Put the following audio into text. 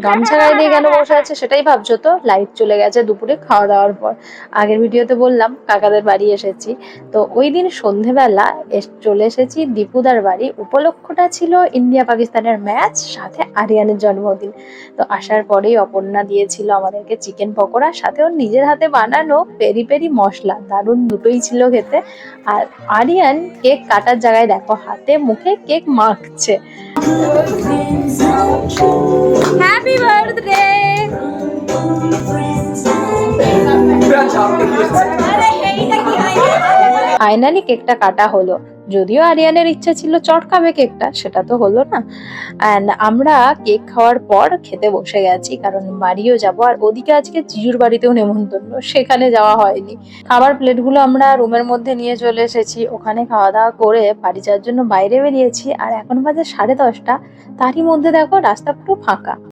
গামছা গায়ে দিয়ে কেন বসে আছে সেটাই ভাবছো তো। লাইট চলে গেছে দুপুরে খাওয়া দাওয়ার পর। আগের ভিডিওতে বললাম কাকাদের বাড়ি এসেছি। তো ওই দিন সন্ধেবেলা চলে এসেছি দীপুদার বাড়ি। উপলক্ষটা ছিল ইন্ডিয়া পাকিস্তানের ম্যাচ, সাথে আরিয়ানের জন্মদিন। তো আসার পরেই অপর্ণা দিয়েছিল আমাদেরকে চিকেন পকোড়া, সাথে ওর নিজের হাতে বানানো পেরি পেরি মশলা, দারুণ দুটোই ছিল খেতে। আর আরিয়ান কেক কাটার জায়গায় দেখো হাতে মুখে কেক মাখছে। Happy birthday. ফাইনালি কেকটা কাটা হলো। যদিও আরিয়ানের ইচ্ছা ছিল চটকাবে কেকটা, সেটা তো হলো না। এন্ড আমরা কেক খাওয়ার পর খেতে বসে গেছি, কারণ বাড়িও যাব। আর ওদিকে আজকে জিজুর বাড়িতেও নেমন্তন্ন, সেখানে যাওয়া হয়নি। খাবার প্লেটগুলো আমরা রুমের মধ্যে নিয়ে চলে এসেছি। ওখানে খাওয়া দাওয়া করে বাড়ি যাওয়ার জন্য বাইরে বেরিয়েছি। আর এখন বাজে 10:30। তারই মধ্যে দেখো রাস্তা পুরো ফাঁকা।